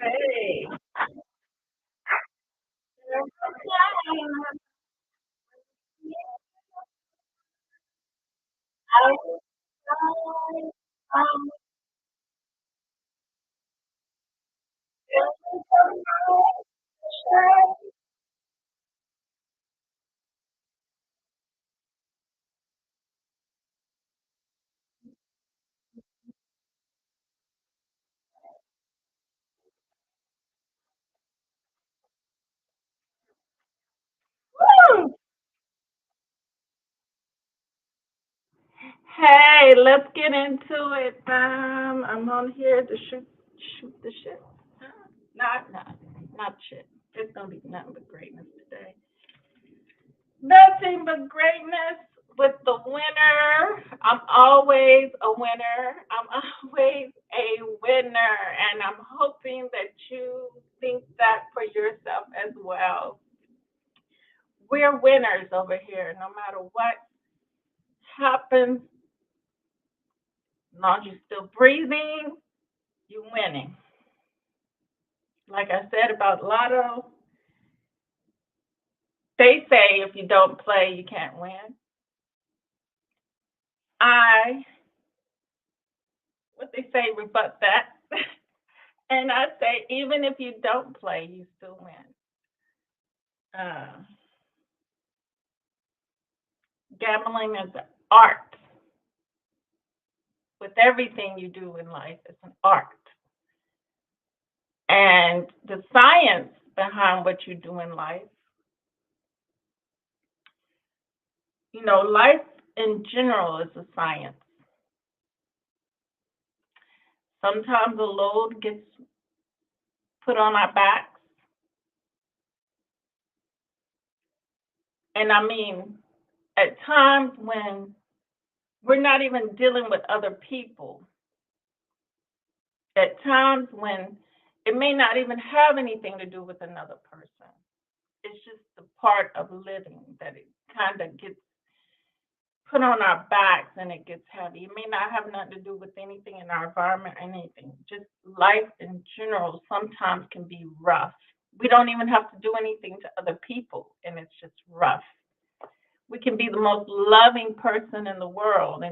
Hey. Hey, let's get into it. I'm on here to shoot the shit. Not shit. It's gonna be nothing but greatness today. Nothing but greatness with the winner. I'm always a winner. I'm always a winner, and I'm hoping that you think that for yourself as well. We're winners over here, no matter what happens. As long as you're still breathing, you're winning. Like I said about Lotto, they say if you don't play, you can't win. I, what they say, rebut that. And I say, even if you don't play, you still win. Uh, Gambling is an art. With everything you do in life, it's an art. And the science behind what you do in life, life in general is a science. Sometimes a load gets put on our backs. And I mean, at times when we're not even dealing with other people, at times when it may not even have anything to do with another person. It's just the part of living that it kind of gets put on our backs and it gets heavy. It may not have nothing to do with anything in our environment or anything. Just life in general sometimes can be rough. We don't even have to do anything to other people, and it's just rough. We can be the most loving person in the world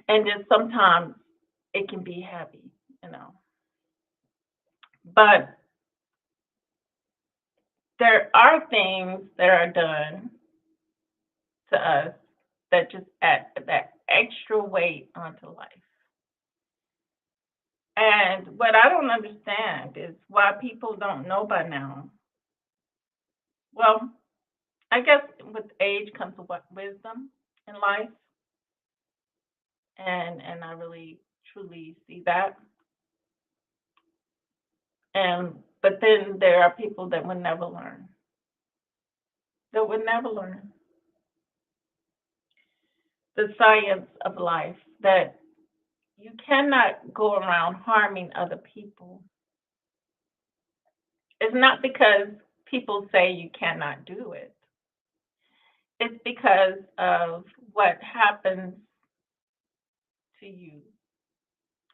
and just sometimes it can be heavy. But there are things that are done to us that just add that extra weight onto life. And what I don't understand is why people don't know by now. Well, I guess with age comes what wisdom in life, and I really truly see that. And but then there are people that will never learn. That would never learn the science of life. That you cannot go around harming other people. It's not because people say you cannot do it. It's because of what happens to you.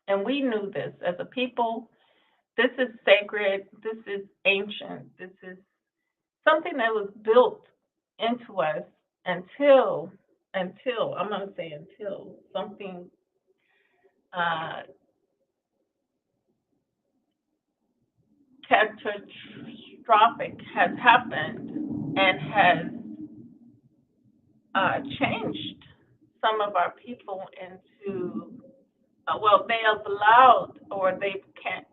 And we knew this as a people. This is sacred. This is ancient. This is something that was built into us until I'm going to say until something uh, catastrophic has happened and has changed some of our people into, well, they have allowed or they can't,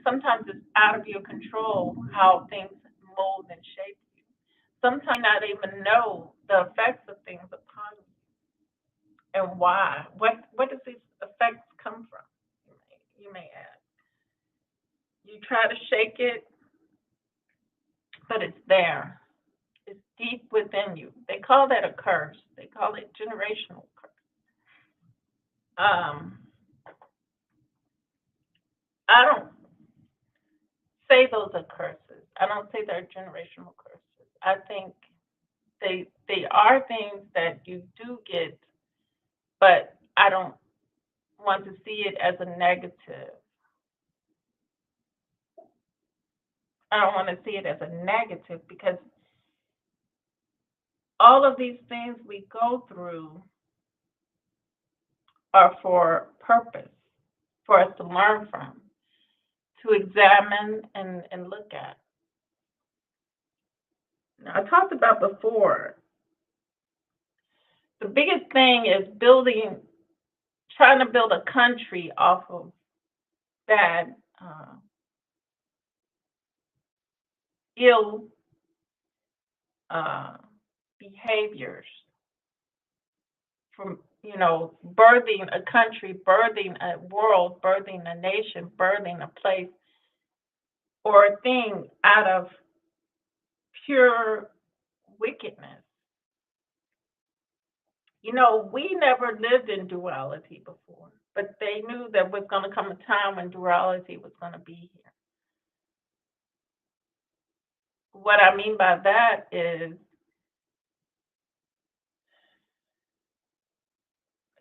sometimes it's out of your control how things mold and shape you. Sometimes not even know the effects of things upon you and why. What does these effects come from? You may ask. You try to shake it, but it's there. It's deep within you. They call that a curse. They call it generational curse. Um, I don't say those are curses. I don't say they're generational curses. I think they are things that you do get, but I don't want to see it as a negative. I don't want to see it as a negative because all of these things we go through are for purpose, for us to learn from, to examine and look at. Now, I talked about before, the biggest thing is trying to build a country off of bad, ill uh, behaviors from, birthing a country, birthing a world, birthing a nation, birthing a place or a thing out of pure wickedness. We never lived in duality before, but they knew there was going to come a time when duality was going to be here. What I mean by that is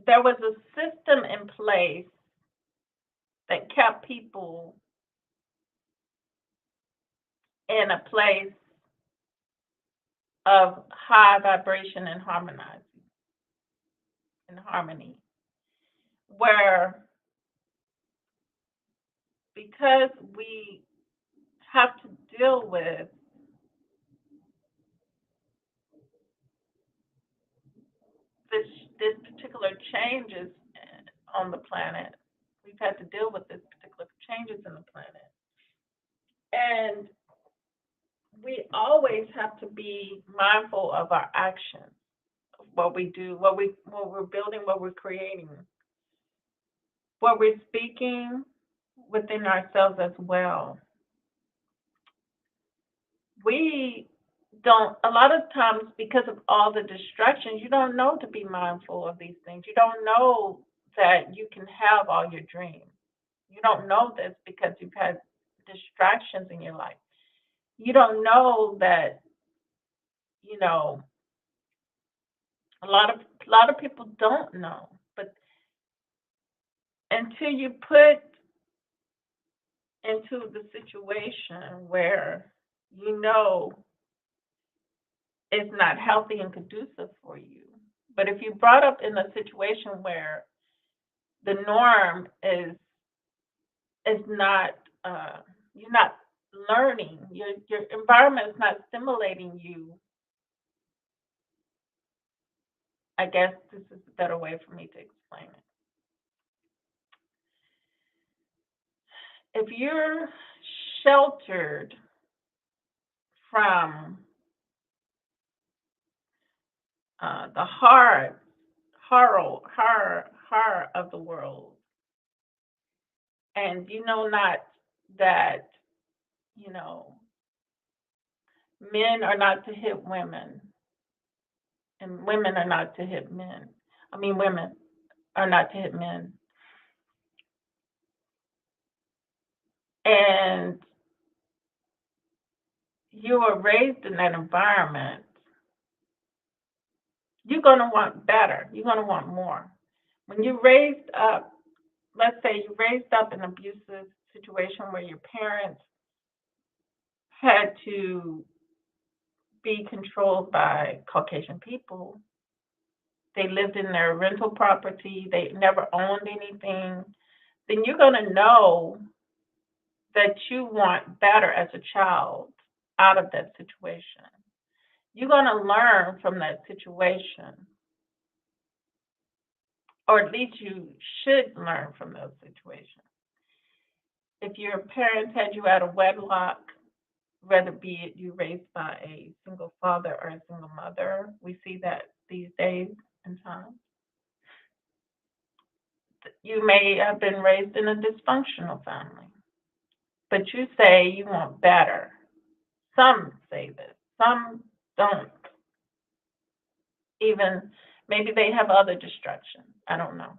there was a system in place that kept people in a place of high vibration and harmony, where because we have to deal with this particular changes on the planet. We've had to deal with this particular changes in the planet, and we always have to be mindful of our actions, what we do, what we're building, what we're creating, what we're speaking within ourselves as well. We don't, a lot of times, because of all the distractions, you don't know to be mindful of these things. You don't know that you can have all your dreams. You don't know this because you've had distractions in your life. You don't know that, you know, a lot of people don't know. But until you put into the situation where you know it's not healthy and conducive for you. But if you brought up in a situation where the norm is not, you're not learning, your environment is not stimulating you. I guess this is a better way for me to explain it. If you're sheltered from the horror of the world, and you know not that, you know, men are not to hit women, and women are not to hit men. I mean, women are not to hit men. And you were raised in that environment, you're going to want better. You're going to want more. When you're raised up, let's say you raised up in an abusive situation where your parents had to be controlled by Caucasian people. They lived in their rental property. They never owned anything. Then you're going to know that you want better as a child out of that situation. You're going to learn from that situation, or at least you should learn from those situations. If your parents had you out of wedlock, whether be it you raised by a single father or a single mother, we see that these days and times. You may have been raised in a dysfunctional family, but you say you want better. Some say this, some don't even, maybe they have other distractions. I don't know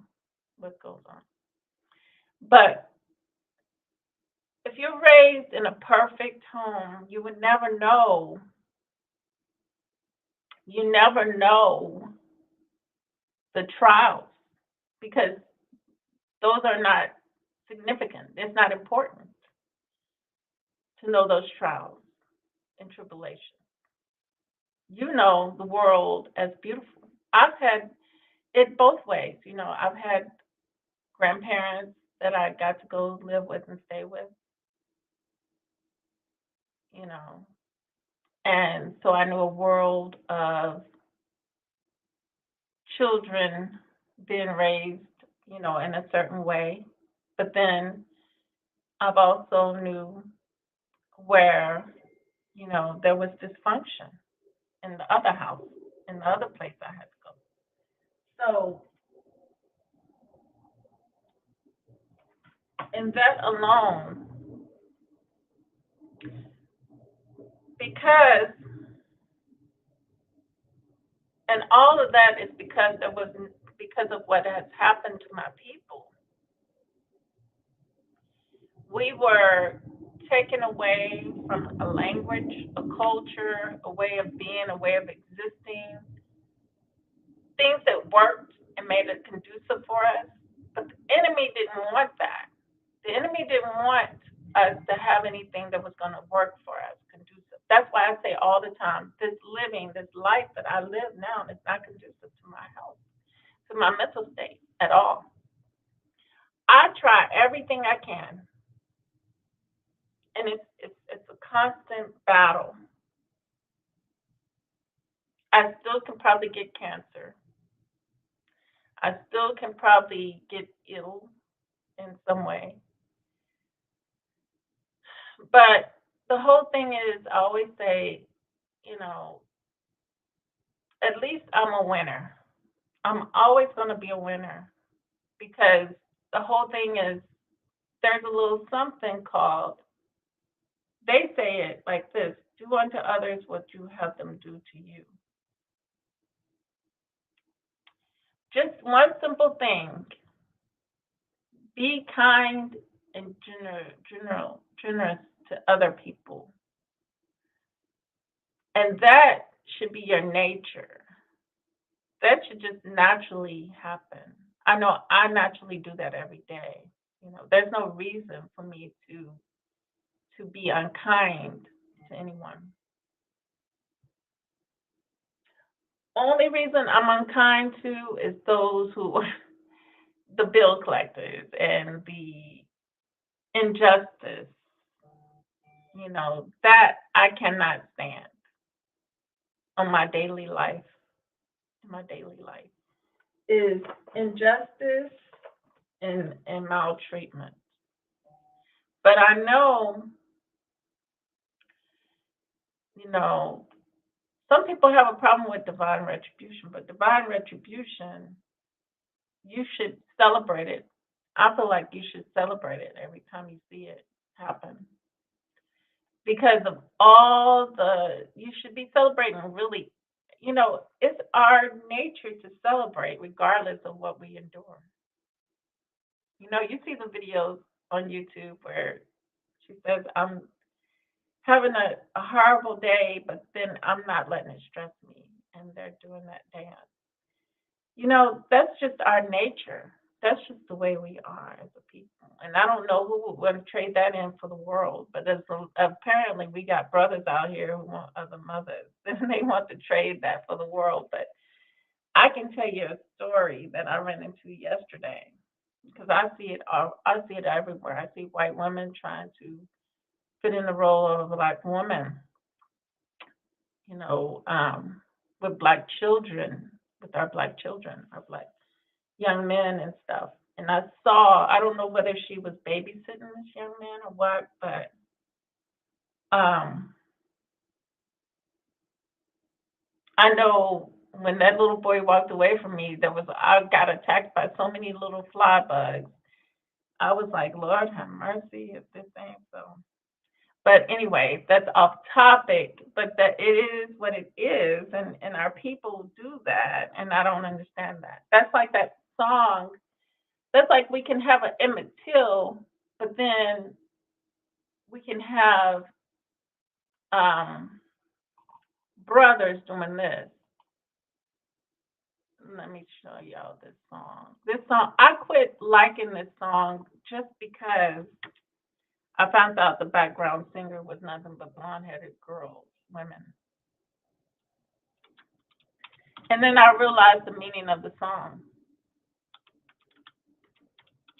what goes on. But if you're raised in a perfect home, you never know the trials because those are not significant. It's not important to know those trials and tribulations. You know the world as beautiful. I've had it both ways. I've had grandparents that I got to go live with and stay with, you know. And so I knew a world of children being raised, in a certain way. But then I've also knew where, there was dysfunction in the other house, in the other place I had to go. So in that alone, because and all of that is because of what has happened to my people. We were taken away from a language, a culture, a way of being, a way of existing, things that worked and made it conducive for us. But the enemy didn't want that. The enemy didn't want us to have anything that was going to work for us, conducive. That's why I say all the time, this living, this life that I live now is not conducive to my health, to my mental state at all. I try everything I can, and it's a constant battle. I still can probably get cancer. I still can probably get ill in some way. But the whole thing is, I always say, you know, at least I'm a winner. I'm always going to be a winner because the whole thing is there's a little something called, they say it like this: do unto others what you have them do to you. Just one simple thing: be kind and generous to other people. And that should be your nature. That should just naturally happen. I know I naturally do that every day. There's no reason for me to be unkind to anyone. Only reason I'm unkind to is those who the bill collectors and the injustice, that I cannot stand on my daily life. In my daily life is injustice and maltreatment. But I know, you know, some people have a problem with divine retribution, but divine retribution, you should celebrate it. I feel like you should celebrate it every time you see it happen because of all you should be celebrating really. It's our nature to celebrate regardless of what we endure. You see the videos on YouTube where she says, I'm having a horrible day, but then I'm not letting it stress me. And they're doing that dance. That's just our nature. That's just the way we are as a people. And I don't know who would want to trade that in for the world, but apparently we got brothers out here who want other mothers, and they want to trade that for the world. But I can tell you a story that I ran into yesterday. because I see it all. I see it everywhere. I see white women trying to fit in the role of a black woman, you know, with black children, with our black children, our black young men and stuff. And I saw, I don't know whether she was babysitting this young man or what, but um, I know when that little boy walked away from me, I got attacked by so many little fly bugs. I was like, Lord have mercy if this ain't so. But anyway, that's off topic. But that it is what it is, and our people do that, and I don't understand that. That's like that song. That's like we can have an Emmett Till, but then we can have um, brothers doing this. Let me show y'all this song. This song, I quit liking this song just because I found out the background singer was nothing but blonde-headed girls, women. And then I realized the meaning of the song.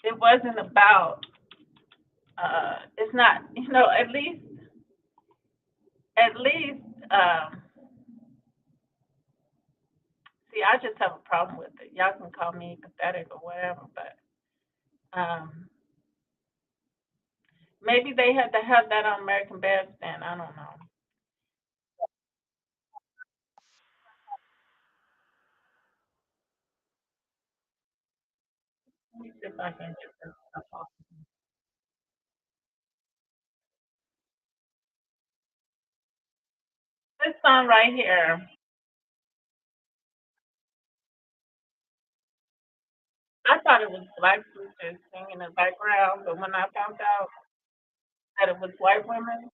It wasn't about, it's not, at least, um, see, I just have a problem with it. Y'all can call me pathetic or whatever, but um, maybe they had to have that on American Bandstand. I don't know. Let me see if I can get this stuff off. This song right here, I thought it was black sisters singing in the background, but when I found out that it was white women,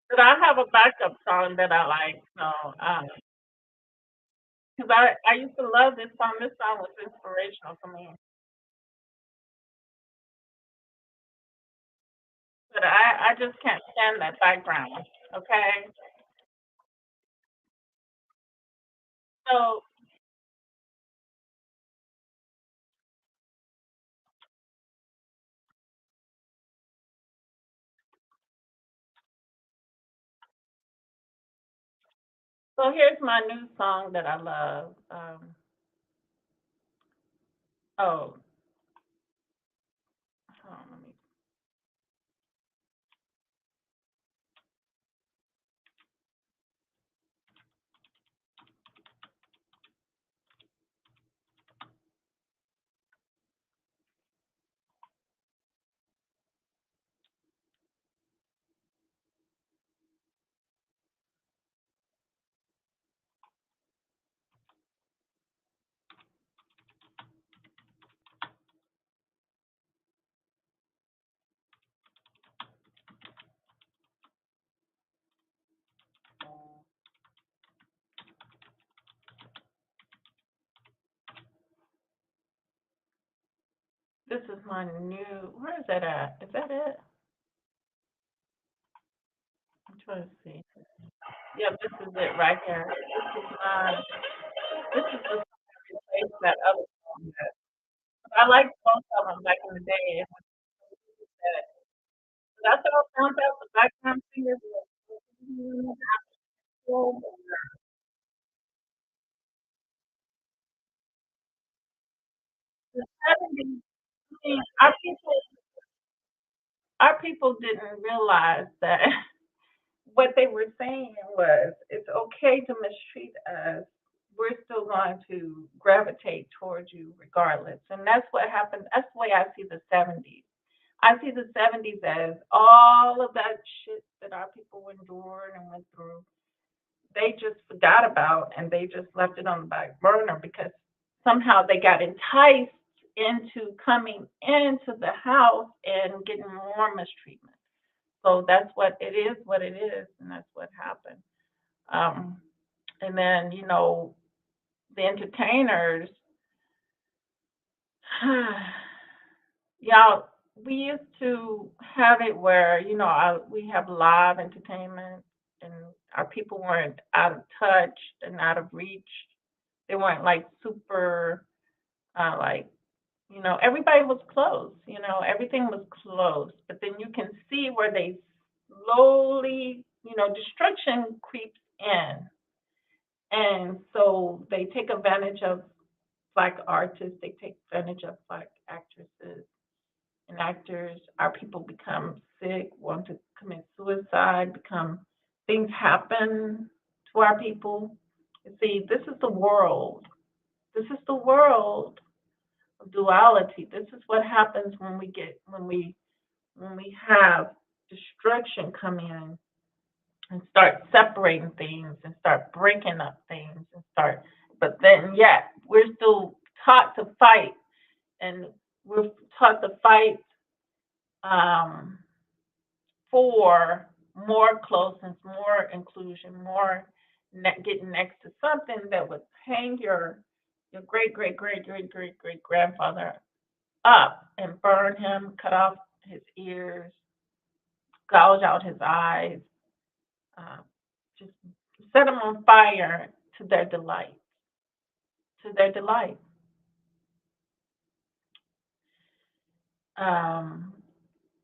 but I have a backup song that I like. So, because I used to love this song. This song was inspirational for me. But I just can't stand that background. Okay. So so here's my new song that I love. Oh, hold on, let me. This is my new. Where is that at? Is that it? I'm trying to see. Yeah, this is it right here. This is this is the song that replaced that other song. I liked both of them back in the day. But after I found out the background singers were so the 70s, I mean, our people didn't realize that what they were saying was it's okay to mistreat us. We're still going to gravitate towards you regardless. And that's what happened. That's the way I see the 70s. I see the 70s as all of that shit that our people endured and went through. They just forgot about and they just left it on the back burner because somehow they got enticed into coming into the house and getting more mistreatment. So that's what it is, and that's what happened. Um, and then, the entertainers, y'all, we used to have it where, we have live entertainment. and our people weren't out of touch and out of reach. They weren't like super, like, everybody was close. Everything was close. But then you can see where they slowly, destruction creeps in. And so they take advantage of Black artists, they take advantage of Black actresses and actors. Our people become sick, want to commit suicide, become things happen to our people. You see, this is the world. This is the world of duality. This is what happens when we have destruction come in and start separating things and start breaking up things and start, but then yet we're still taught to fight, and we're taught to fight um, for more closeness, more inclusion, more getting next to something that would hang your great great great great great great grandfather up and burn him, cut off his ears, gouge out his eyes, uh, just set them on fire to their delight, to their delight. Um,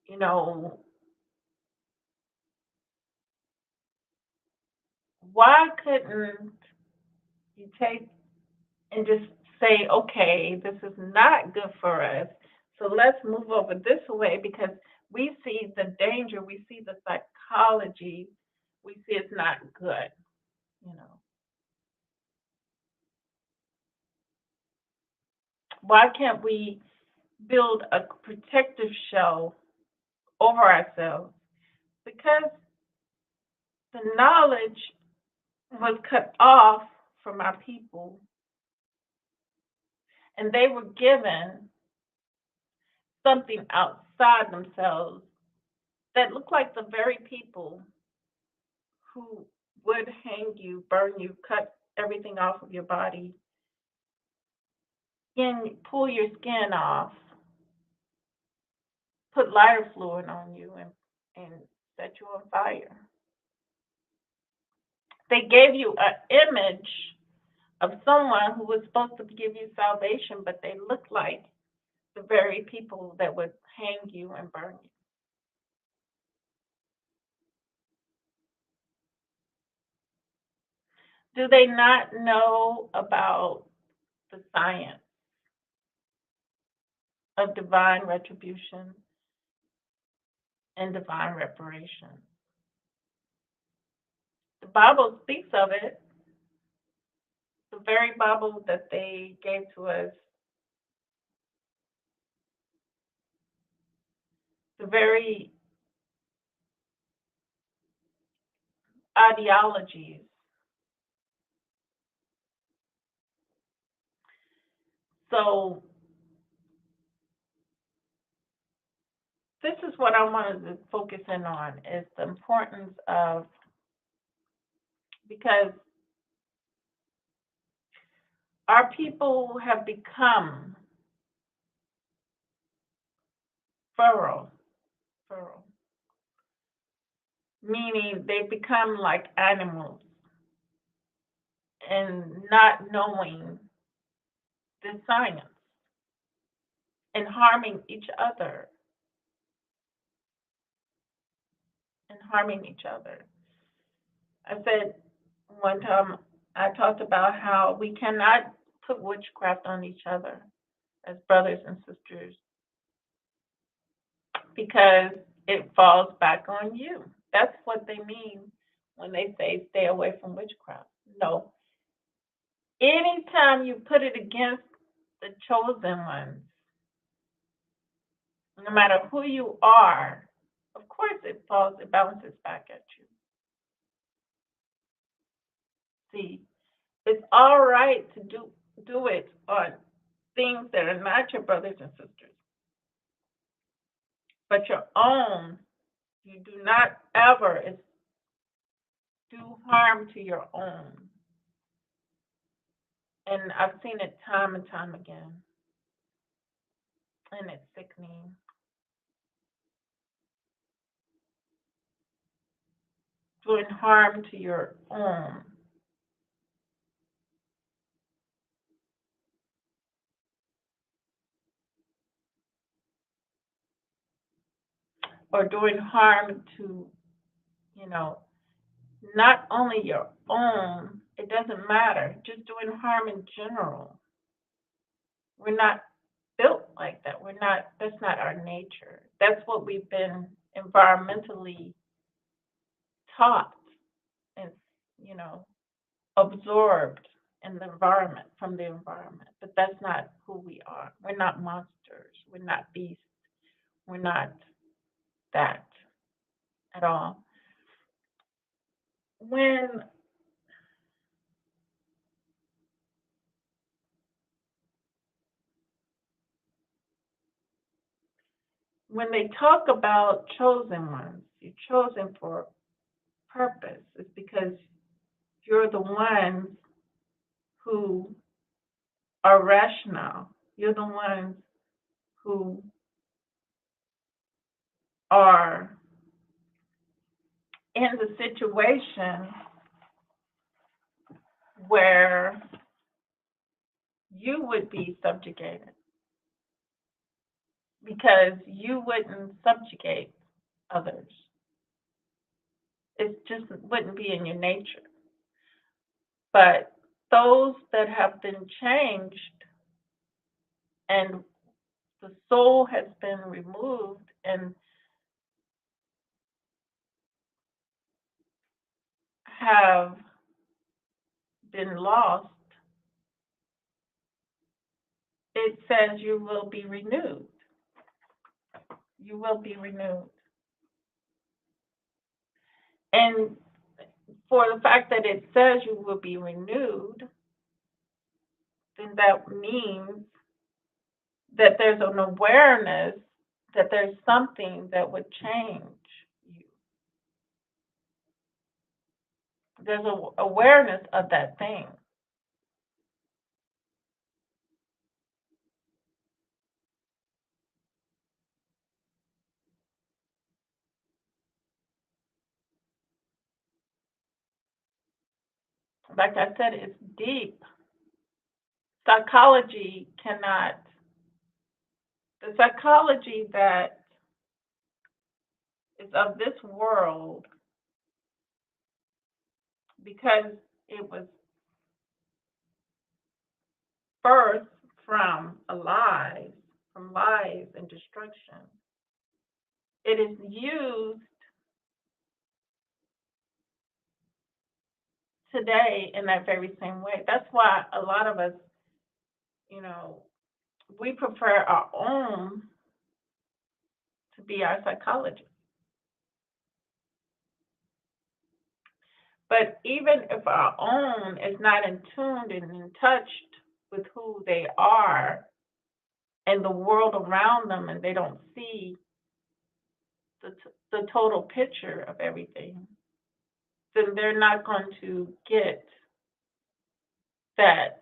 you know, why couldn't you take and just say, okay, this is not good for us, so let's move over this way because we see the danger, we see the psychology, we see it's not good, you know. Why can't we build a protective shell over ourselves? Because the knowledge was cut off from our people, and they were given something outside themselves that looked like the very people who would hang you, burn you, cut everything off of your body, pull your skin off, put lighter fluid on you, and set you on fire. They gave you an image of someone who was supposed to give you salvation, but they looked like the very people that would hang you and burn you. Do they not know about the science of divine retribution and divine reparation? The Bible speaks of it. The very Bible that they gave to us, the very ideologies. So this is what I wanted to focus in on is the importance of, because our people have become feral, feral, meaning they've become like animals and not knowing the science and harming each other and harming each other. I said one time, I talked about how we cannot put witchcraft on each other as brothers and sisters because it falls back on you. That's what they mean when they say stay away from witchcraft. No. Anytime you put it against the chosen ones, no matter who you are, of course it bounces back at you. See, it's all right to do it on things that are not your brothers and sisters, but your own. You do not ever do harm to your own. And I've seen it time and time again, and it's sickening. doing harm to your own, or doing harm to, you know, not only your own, it doesn't matter, just doing harm in general. We're not built like that. That's not our nature. That's what we've been environmentally taught and, you know, absorbed in the environment, from the environment. But that's not who we are. We're not monsters. We're not beasts. We're not that at all. When when they talk about chosen ones, you're chosen for purpose. It's because you're the ones who are rational. You're the ones who are in the situation where you would be subjugated because you wouldn't subjugate others. It just wouldn't be in your nature. But those that have been changed and the soul has been removed and have been lost, it says you will be renewed. You will be renewed. And for the fact that it says you will be renewed, then that means that there's an awareness that there's something that would change you. There's an awareness of that thing. Like I said, it's deep. Psychology cannot, the psychology that is of this world, because it was birthed from a lie, from lies and destruction, it is used today in that very same way. That's why a lot of us, you know, we prefer our own to be our psychologist. But even if our own is not in tune and in touch with who they are and the world around them, and they don't see the total picture of everything, then they're not going to get that.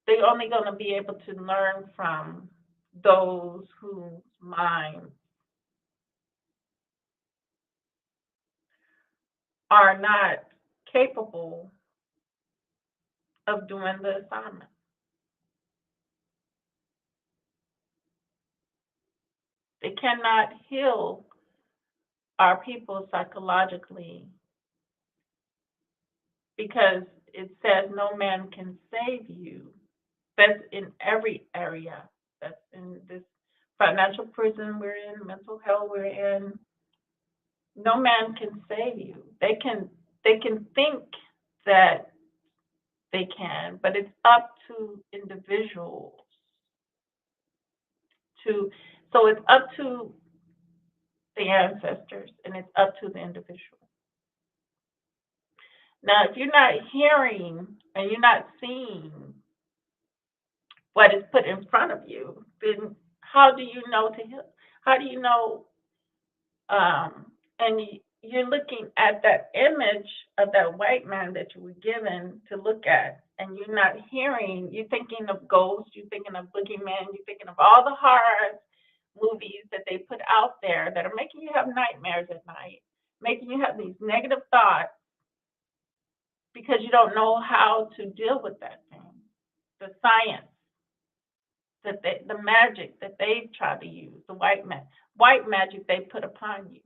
They're only going to be able to learn from those whose minds are not capable of doing the assignment. They cannot heal our people psychologically because it says no man can save you. That's in every area. That's in this financial prison we're in, mental health we're in. No man can save you. They can think that they can, but it's up to individuals to, so it's up to the ancestors and it's up to the individual. Now, if you're not hearing and you're not seeing what is put in front of you, then how do you know to heal? How do you know? And you're looking at that image of that white man that you were given to look at, and you're not hearing. You're thinking of ghosts. You're thinking of boogeyman. You're thinking of all the horror movies that they put out there that are making you have nightmares at night. making you have these negative thoughts because you don't know how to deal with that thing. The science the magic that they try to use, the white magic they put upon you.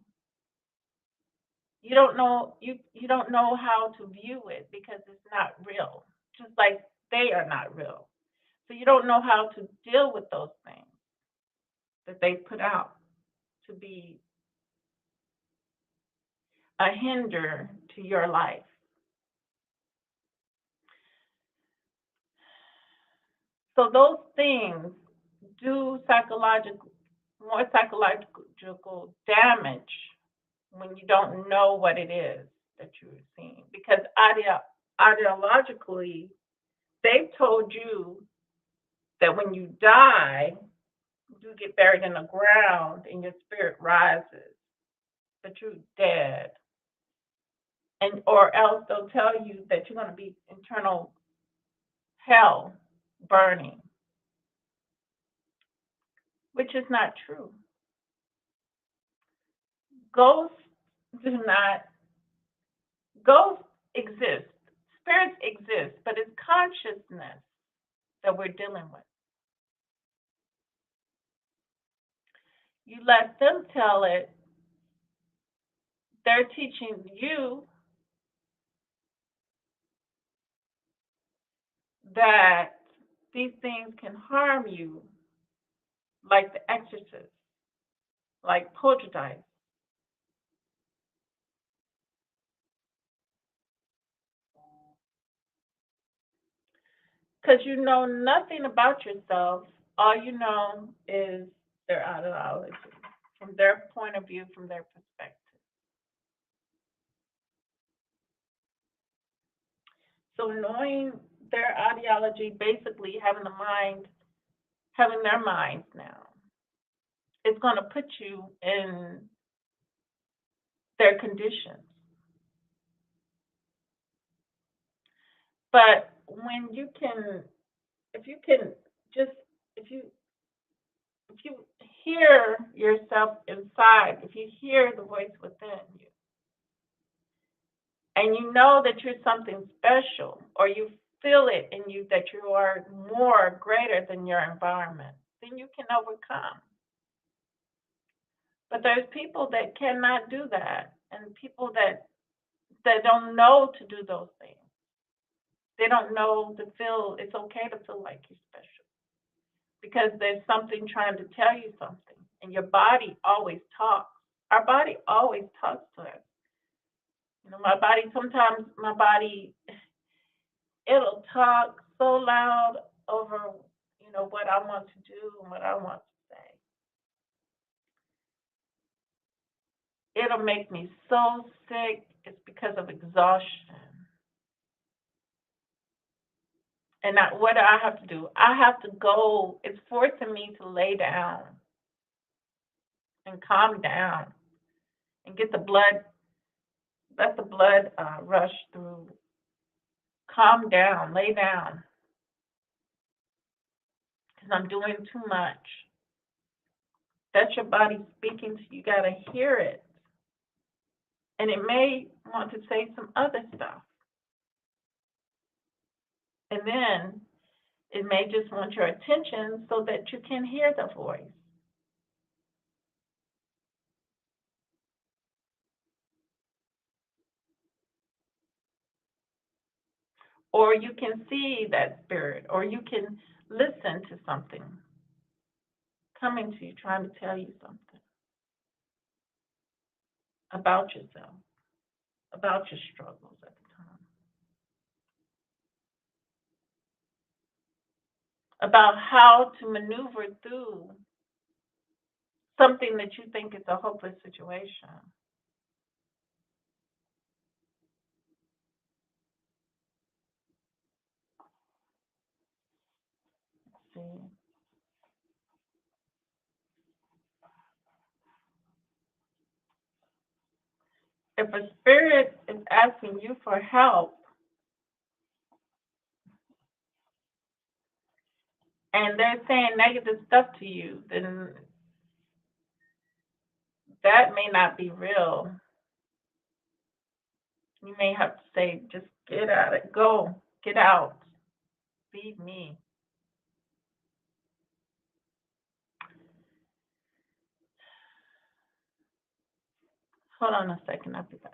You don't know how to view it because it's not real. Just like they are not real. So you don't know how to deal with those things that they put out to be a hinder to your life. So those things do more psychological damage when you don't know what it is that you're seeing. Because ideologically, they've told you that when you die, you get buried in the ground and your spirit rises, but you're dead. And or else they'll tell you that you're going to be eternal hell burning, which is not true. Ghosts do not ghosts exist. Spirits exist, but it's consciousness that we're dealing with. You let them tell it, they're teaching you that these things can harm you, like the exorcist, like poltergeist. Because you know nothing about yourself. All you know is their ideology, from their point of view, from their perspective. So knowing their ideology, basically having their minds now, is going to put you in their conditions. But when you can, if you can just, if you if you hear yourself inside, if you hear the voice within you, and you know that you're something special, or you feel it in you that you are more greater than your environment, then you can overcome. But there's people that cannot do that, and people that don't know to do those things. They don't know to feel it's okay to feel like you're special because there's something trying to tell you something, and your body always talks. Our body always talks to us. You know, sometimes my body, it'll talk so loud over, what I want to do and what I want to say. It'll make me so sick. It's because of exhaustion. And what do I have to do? I have to go. It's forcing me to lay down and calm down and get the blood, let the blood rush through. Calm down, lay down, because I'm doing too much. That's your body speaking to you. You got to hear it. And it may want to say some other stuff. And then it may just want your attention so that you can hear the voice. Or you can see that spirit, or you can listen to something coming to you, trying to tell you something about yourself, about your struggles at the time, about how to maneuver through something that you think is a hopeless situation. Let's see. If a spirit is asking you for help and they're saying negative stuff to you, then that may not be real. You may have to say, just get out of go, get out, leave me. Hold on a second, I'll be back.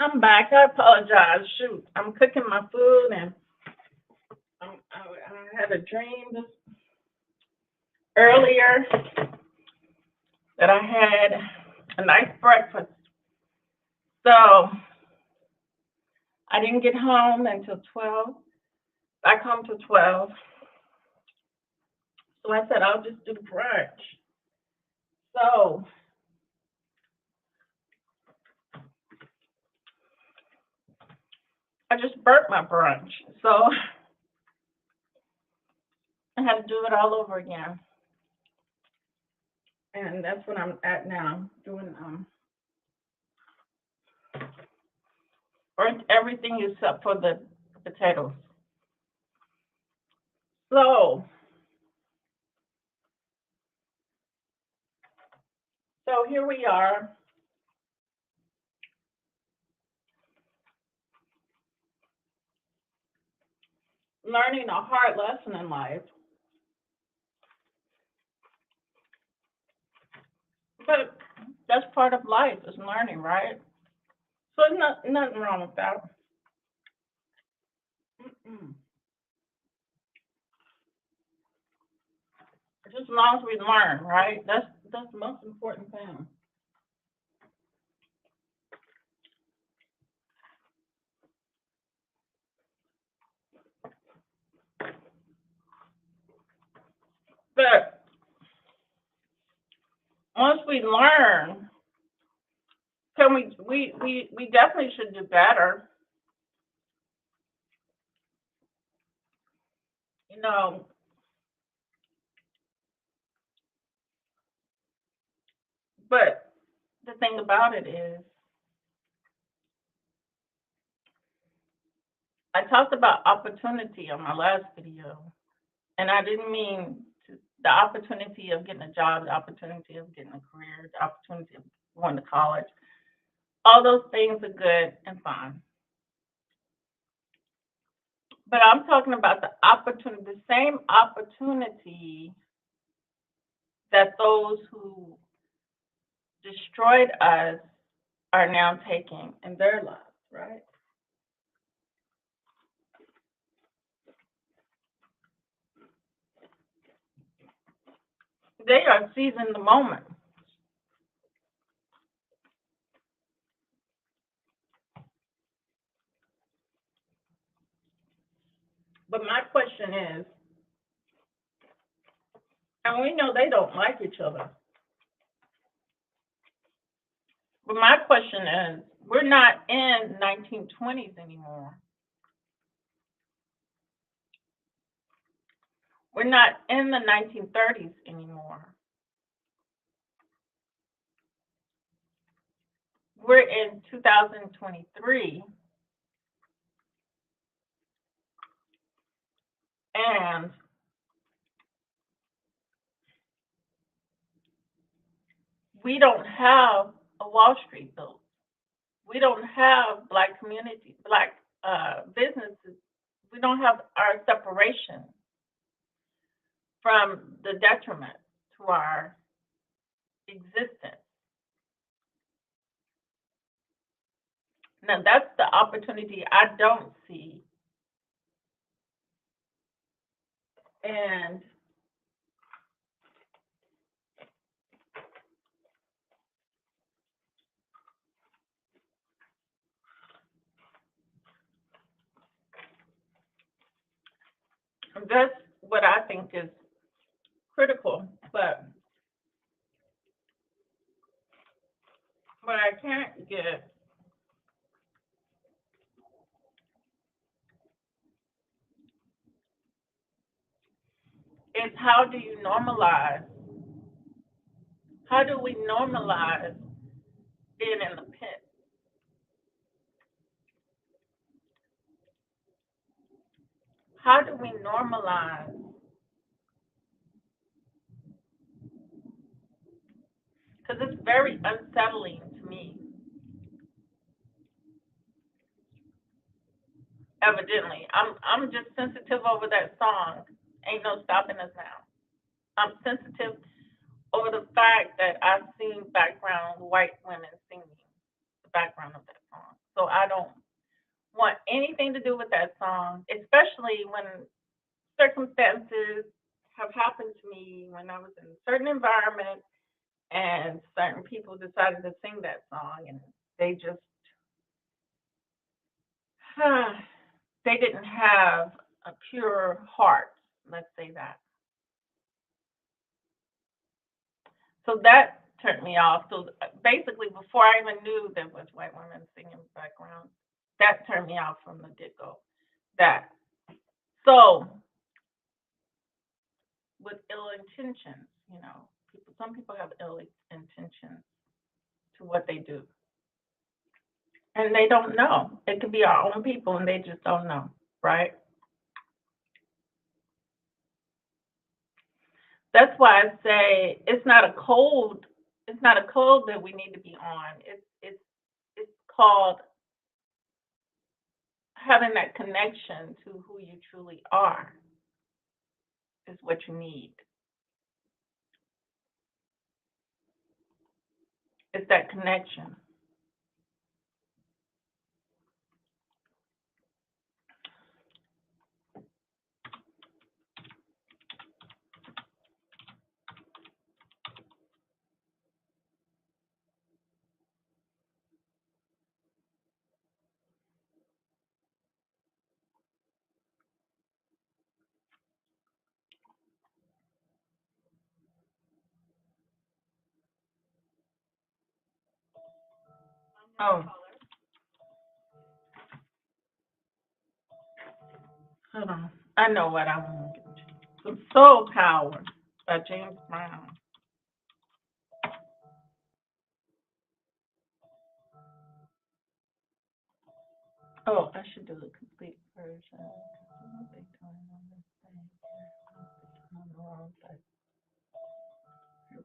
I'm back. I apologize. Shoot, I'm cooking my food and I had a dream this earlier that I had a nice breakfast. So I didn't get home until 12. Back home till 12. So I said I'll just do brunch. So I just burnt my brunch. So I had to do it all over again. And that's what I'm at now, doing burnt everything except for the potatoes. So so here we are, learning a hard lesson in life. But that's part of life is learning, right? So there's nothing wrong with that. Mm-mm. Just as long as we learn, right? That's the most important thing. But once we learn, can we definitely should do better. You know, but the thing about it is I talked about opportunity on my last video, and I didn't mean the opportunity of getting a job, the opportunity of getting a career, the opportunity of going to college. All those things are good and fine. But I'm talking about the opportunity, the same opportunity that those who destroyed us are now taking in their lives, right? They are seizing the moment. But my question is, and we know they don't like each other, but my question is, we're not in 1920s anymore. We're not in the 1930s anymore. We're in 2023, and we don't have a Wall Street built. We don't have black community, black businesses. We don't have our separation from the detriment to our existence. Now that's the opportunity I don't see, and that's what I think is critical. But what I can't get is how do you normalize? How do we normalize being in the pit? How do we normalize? Because it's very unsettling to me. Evidently, I'm just sensitive over that song. Ain't no stopping us now. I'm sensitive over the fact that I've seen background white women singing the background of that song. So I don't want anything to do with that song, especially when circumstances have happened to me when I was in a certain environment and certain people decided to sing that song and they just they didn't have a pure heart, let's say that. So that turned me off. So basically, before I even knew there was white women singing background, that turned me off from the get go. That so with ill intentions, some people have ill intentions to what they do, and they don't know. It could be our own people, and they just don't know, right? That's why I say it's not a code. It's not a code that we need to be on. It's called having that connection to who you truly are is what you need. It's that connection. Oh, hold on. I know what I want to get to. Some Soul Power by James Brown. Oh, I should do the complete version. What are they doing on this thing here? I'm on the wrong side. Here we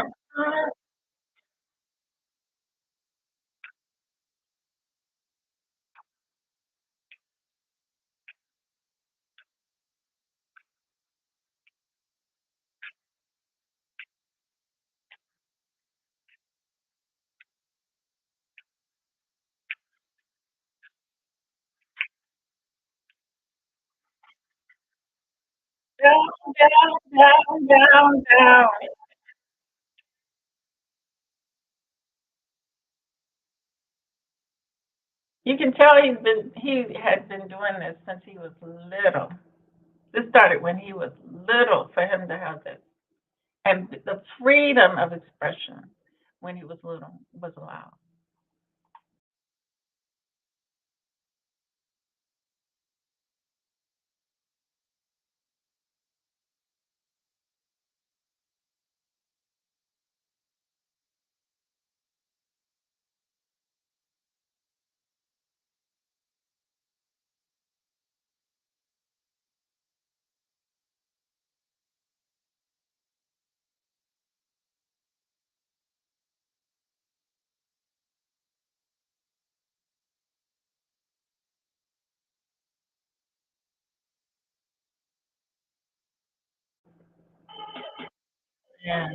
go. Down, down, down, down, down. You can tell he had been doing this since he was little. This started when he was little for him to have this. And the freedom of expression when he was little was allowed. Yeah.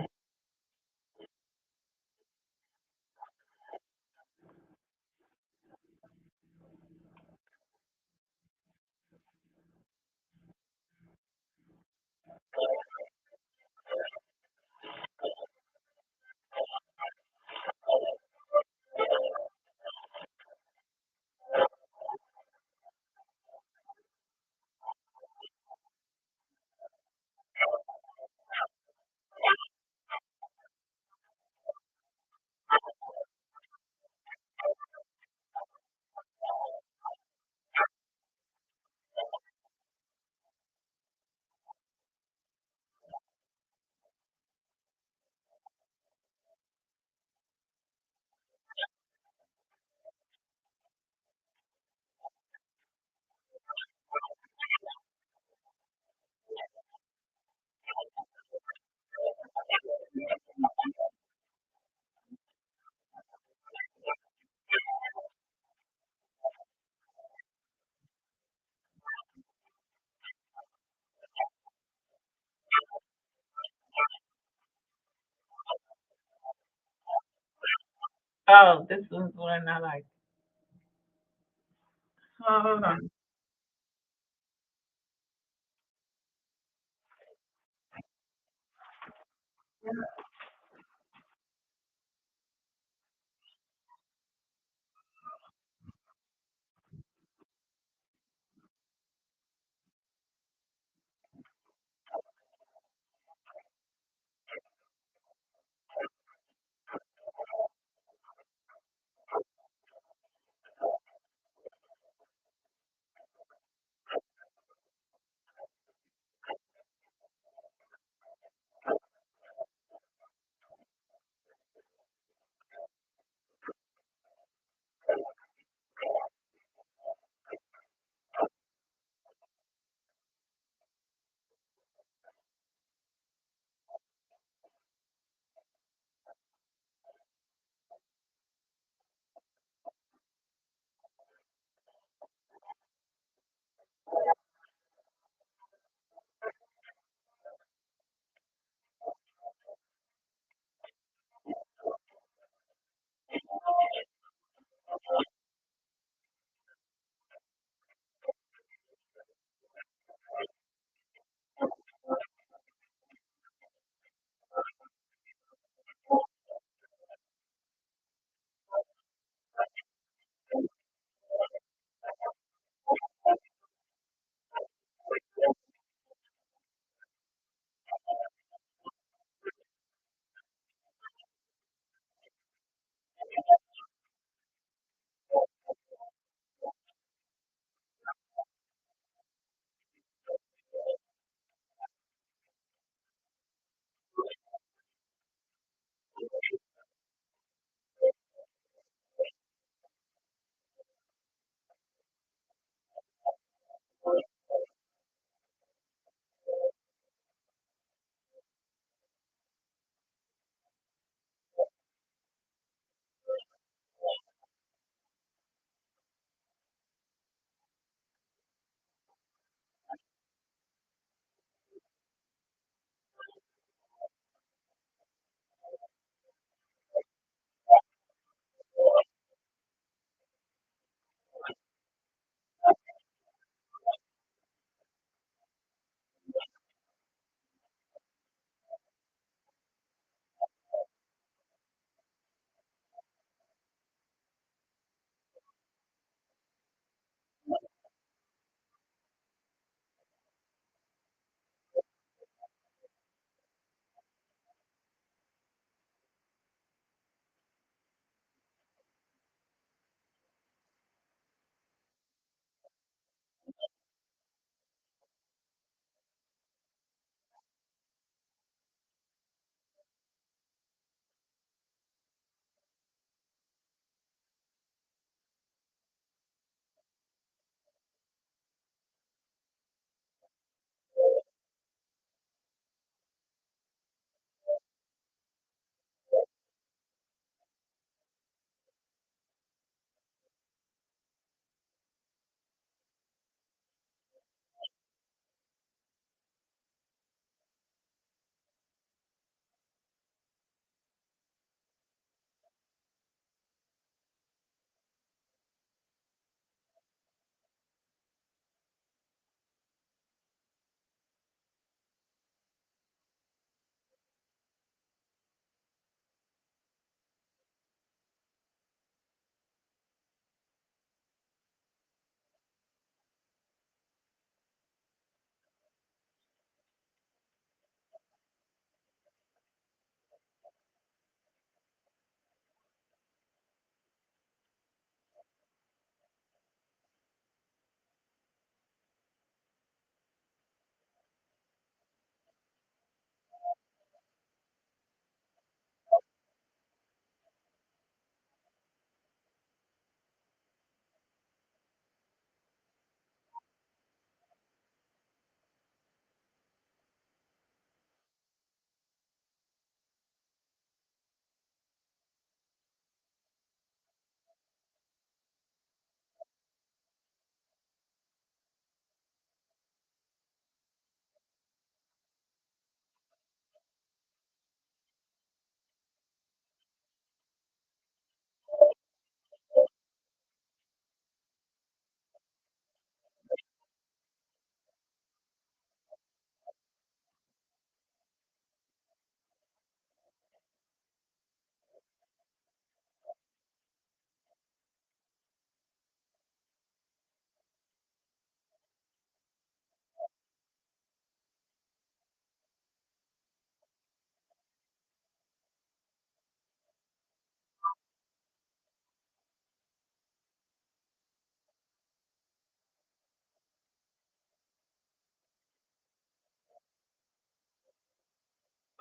Oh, this was one I like. Hold on.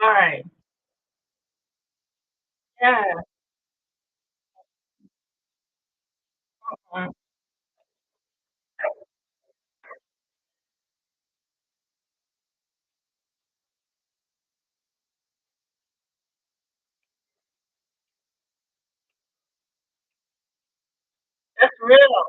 All right. Yeah. Mm, that's real.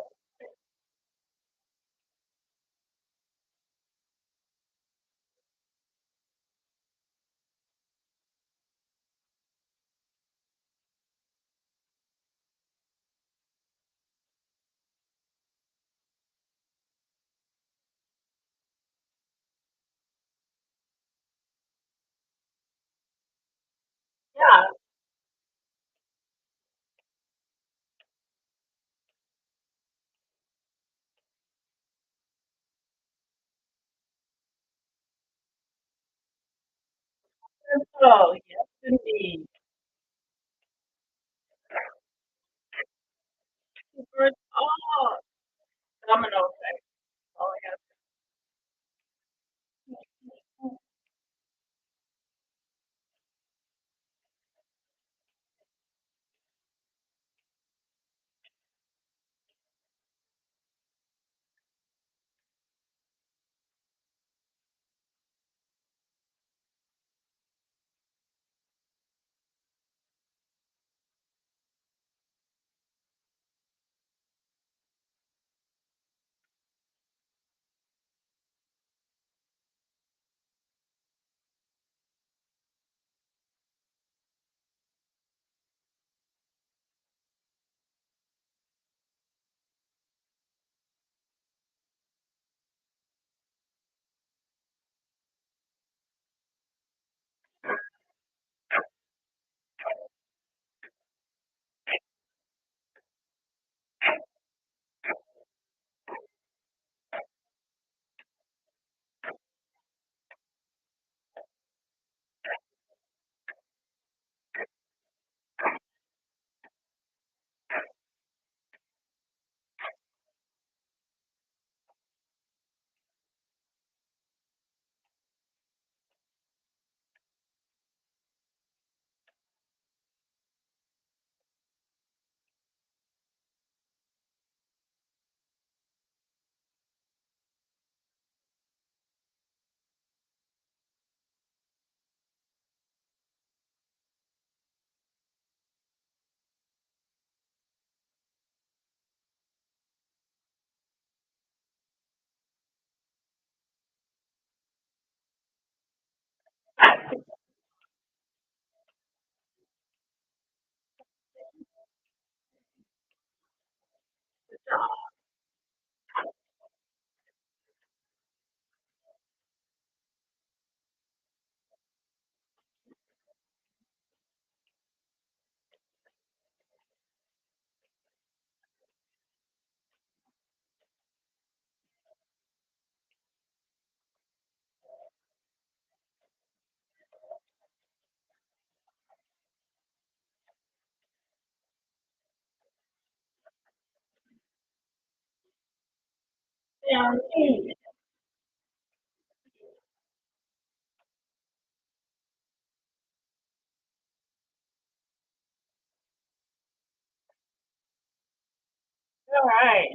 Yeah. So, yes, indeed. Super. Oh, domino effect. Oh, yes. Yeah, indeed. All right.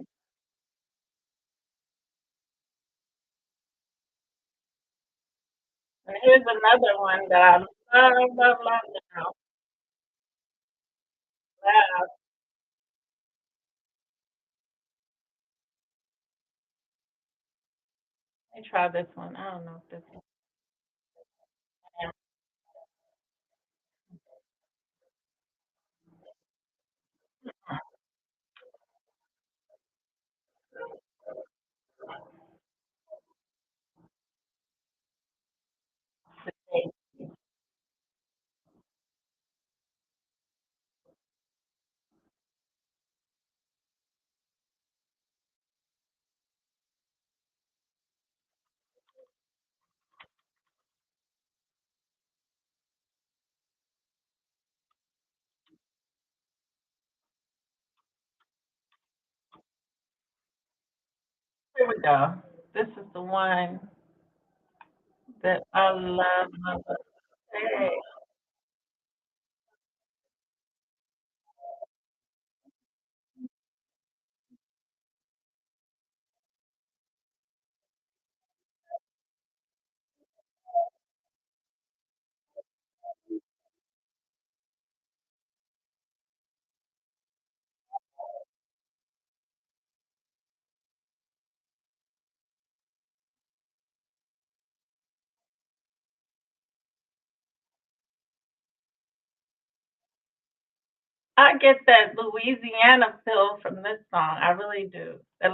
And here's another one that I love now. Wow. Let me try this one. I don't know if this one. Here we go. This is the one that I love. Hey, I get that Louisiana feel from this song. I really do. That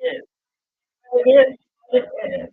Yes, it is. It is.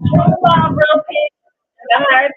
Move on, real quick. The hard